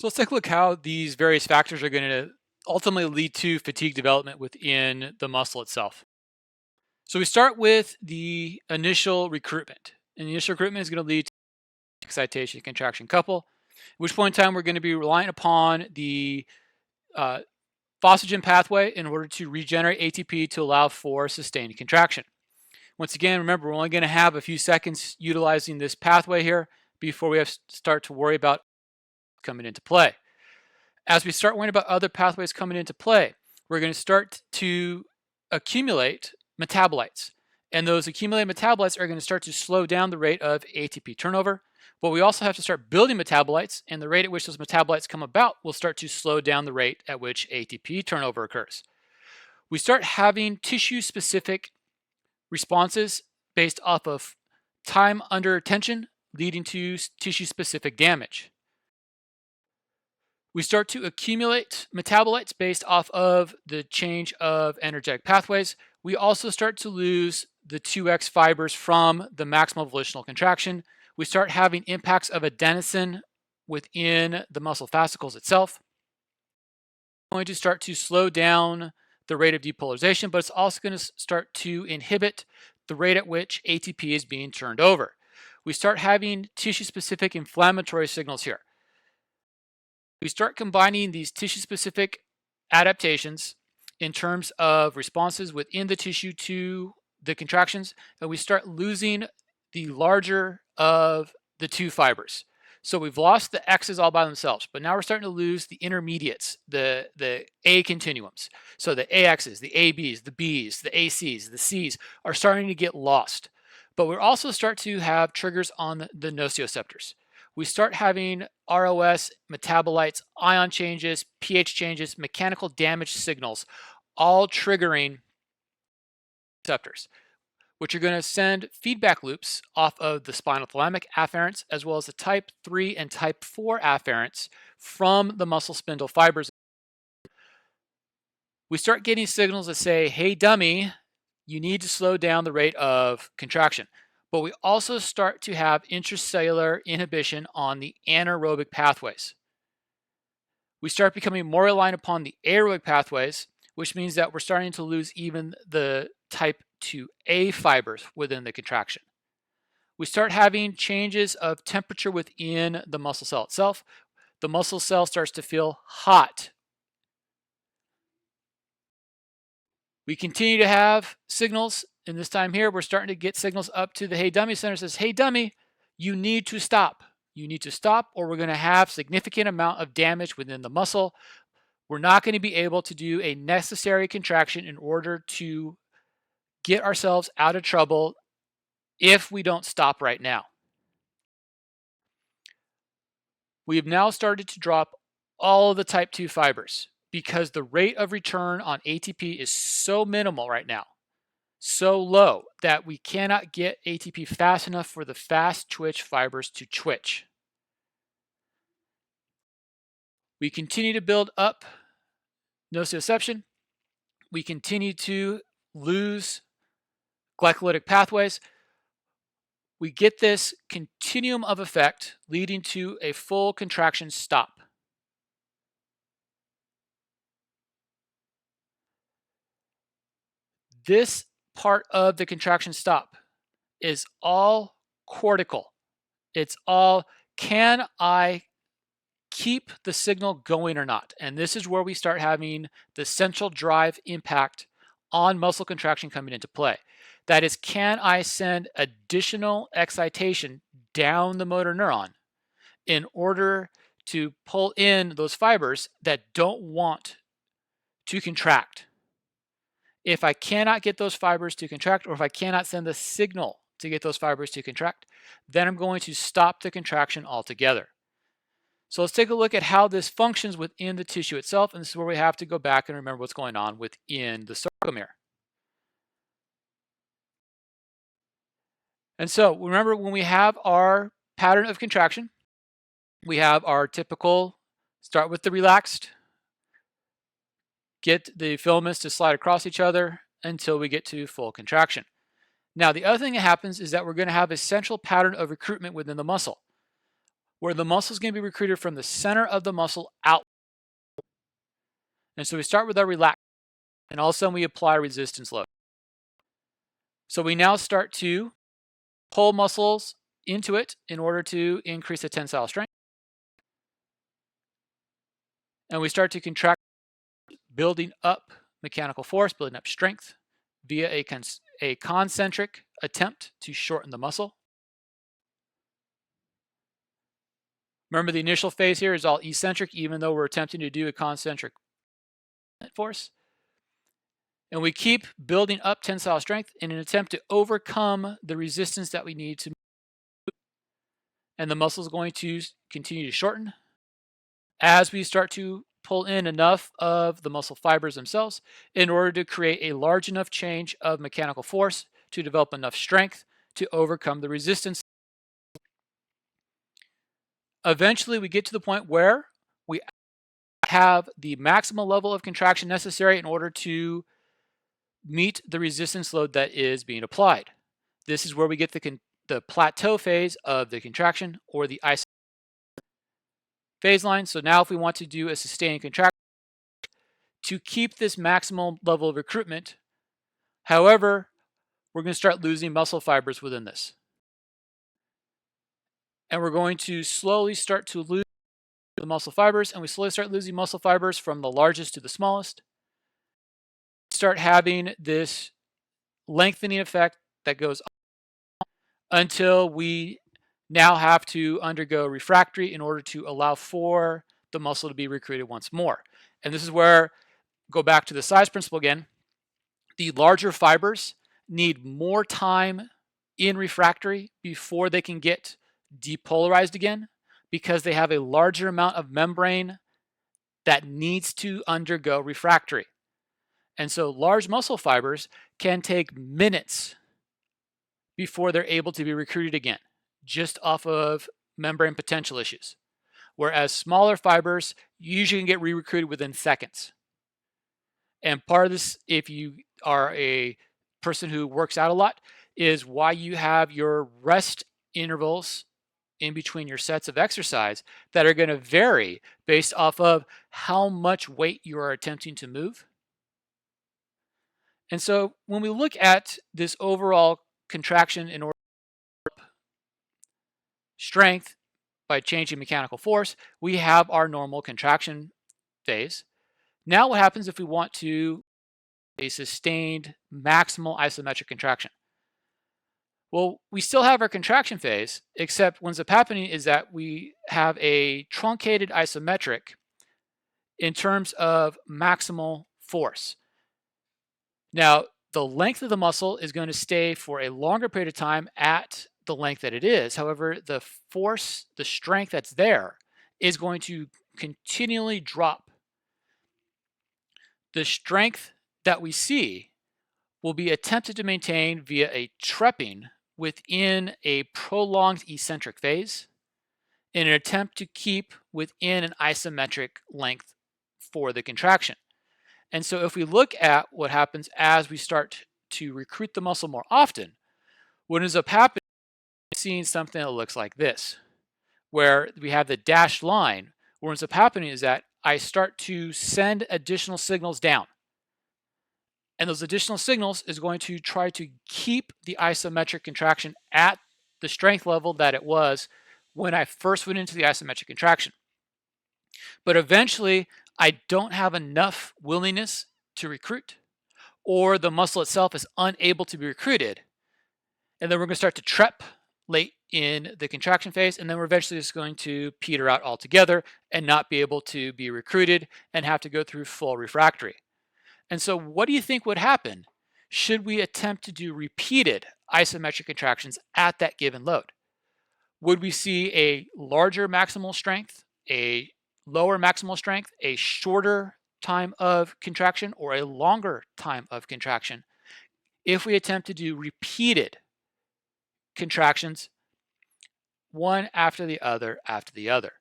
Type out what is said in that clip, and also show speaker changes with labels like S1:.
S1: So let's take a look how these various factors are going to ultimately lead to fatigue development within the muscle itself. So we start with the initial recruitment. And the initial recruitment is going to lead to excitation contraction couple, at which point in time we're going to be relying upon the uh, phosphagen pathway in order to regenerate ATP to allow for sustained contraction. Once again, remember, we're only going to have a few seconds utilizing this pathway here before we have to start to worry about coming into play. As we start worrying about other pathways coming into play, we're going to start to accumulate metabolites. And those accumulated metabolites are going to start to slow down the rate of ATP turnover. But we also have to start building metabolites, and the rate at which those metabolites come about will start to slow down the rate at which ATP turnover occurs. We start having tissue-specific responses based off of time under tension, leading to tissue-specific damage. We start to accumulate metabolites based off of the change of energetic pathways. We also start to lose the 2x fibers from the maximal volitional contraction. We start having impacts of adenosine within the muscle fascicles itself. It's going to start to slow down the rate of depolarization, but it's also going to start to inhibit the rate at which ATP is being turned over. We start having tissue-specific inflammatory signals here. We start combining these tissue-specific adaptations in terms of responses within the tissue to the contractions, and we start losing the larger of the two fibers. So we've lost the X's all by themselves, but now we're starting to lose the intermediates, the A continuums. So the AX's, the AB's, the B's, the AC's, the C's are starting to get lost. But we also start to have triggers on the nociceptors. We start having ROS, metabolites, ion changes, pH changes, mechanical damage signals, all triggering receptors, which are going to send feedback loops off of the spinal thalamic afferents, as well as the type 3 and type 4 afferents from the muscle spindle fibers. We start getting signals that say, hey, dummy, you need to slow down the rate of contraction. But we also start to have intracellular inhibition on the anaerobic pathways. We start becoming more reliant upon the aerobic pathways, which means that we're starting to lose even the type 2A fibers within the contraction. We start having changes of temperature within the muscle cell itself. The muscle cell starts to feel hot. We continue to have signals, and this time here, we're starting to get signals up to the hey dummy center. Says, hey dummy, you need to stop. You need to stop, or we're going to have significant amount of damage within the muscle. We're not going to be able to do a necessary contraction in order to get ourselves out of trouble if we don't stop right now. We've now started to drop all of the type 2 fibers because the rate of return on ATP is so minimal right now, so low, that we cannot get ATP fast enough for the fast twitch fibers to twitch. We continue to build up nociception. We continue to lose glycolytic pathways. We get this continuum of effect leading to a full contraction stop. This part of the contraction stop is all cortical. It's all, can I keep the signal going or not? And this is where we start having the central drive impact on muscle contraction coming into play. That is, can I send additional excitation down the motor neuron in order to pull in those fibers that don't want to contract? If I cannot get those fibers to contract, or if I cannot send the signal to get those fibers to contract, then I'm going to stop the contraction altogether. So let's take a look at how this functions within the tissue itself, and this is where we have to go back and remember what's going on within the sarcomere. And so remember, when we have our pattern of contraction, we have our typical start with the relaxed, get the filaments to slide across each other until we get to full contraction. Now, the other thing that happens is that we're going to have a central pattern of recruitment within the muscle. where the muscle is going to be recruited from the center of the muscle out. And so we start with our relax, and all of a sudden we apply resistance load. So we now start to pull muscles into it in order to increase the tensile strength. And we start to contract, building up mechanical force, building up strength via a concentric attempt to shorten the muscle. Remember, the initial phase here is all eccentric, even though we're attempting to do a concentric force. And we keep building up tensile strength in an attempt to overcome the resistance that we need to move. And the muscle is going to continue to shorten as we start to pull in enough of the muscle fibers themselves in order to create a large enough change of mechanical force to develop enough strength to overcome the resistance. Eventually, we get to the point where we have the maximal level of contraction necessary in order to meet the resistance load that is being applied. This is where we get the plateau phase of the contraction, or the isometric phase line. So now if we want to do a sustained contraction to keep this maximal level of recruitment, however, we're going to start losing muscle fibers within this. And we're going to slowly start to lose the muscle fibers, and we slowly start losing muscle fibers from the largest to the smallest. Start having this lengthening effect that goes on until we now have to undergo refractory in order to allow for the muscle to be recruited once more. And this is where, go back to the size principle again, the larger fibers need more time in refractory before they can get depolarized again, because they have a larger amount of membrane that needs to undergo refractory. And so large muscle fibers can take minutes before they're able to be recruited again, just off of membrane potential issues. Whereas smaller fibers usually can get re-recruited within seconds. And part of this, if you are a person who works out a lot, is why you have your rest intervals in between your sets of exercise that are going to vary based off of how much weight you are attempting to move. And so when we look at this overall contraction in order to strength by changing mechanical force, we have our normal contraction phase. Now what happens if we want to a sustained maximal isometric contraction? Well, we still have our contraction phase, except what ends up happening is that we have a truncated isometric in terms of maximal force. Now, the length of the muscle is going to stay for a longer period of time at the length that it is. However, the force, the strength that's there is going to continually drop. The strength that we see will be attempted to maintain via a trepping within a prolonged eccentric phase in an attempt to keep within an isometric length for the contraction. And so if we look at what happens as we start to recruit the muscle more often, what ends up happening is seeing something that looks like this, where we have the dashed line. What ends up happening is that I start to send additional signals down. And those additional signals is going to try to keep the isometric contraction at the strength level that it was when I first went into the isometric contraction. But eventually, I don't have enough willingness to recruit, or the muscle itself is unable to be recruited. And then we're going to start to trep late in the contraction phase, and then we're eventually just going to peter out altogether and not be able to be recruited and have to go through full refractory. And so what do you think would happen should we attempt to do repeated isometric contractions at that given load? Would we see a larger maximal strength, a lower maximal strength, a shorter time of contraction, or a longer time of contraction if we attempt to do repeated contractions, one after the other after the other?